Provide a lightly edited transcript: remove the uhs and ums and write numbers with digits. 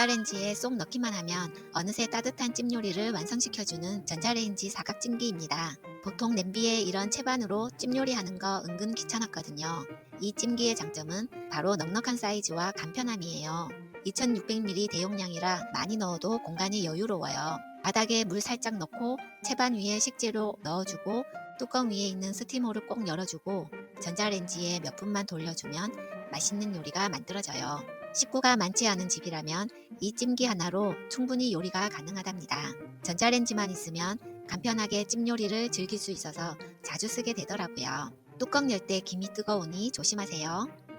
전자레인지에 쏙 넣기만 하면 어느새 따뜻한 찜 요리를 완성시켜주는 전자레인지 사각찜기입니다. 보통 냄비에 이런 채반으로 찜 요리하는 거 은근 귀찮았거든요. 이 찜기의 장점은 바로 넉넉한 사이즈와 간편함이에요. 2600ml 대용량이라 많이 넣어도 공간이 여유로워요. 바닥에 물 살짝 넣고 채반 위에 식재료 넣어주고 뚜껑 위에 있는 스티머를 꼭 열어주고 전자레인지에 몇 분만 돌려주면 맛있는 요리가 만들어져요. 식구가 많지 않은 집이라면 이 찜기 하나로 충분히 요리가 가능하답니다. 전자레인지만 있으면 간편하게 찜 요리를 즐길 수 있어서 자주 쓰게 되더라고요. 뚜껑 열 때 김이 뜨거우니 조심하세요.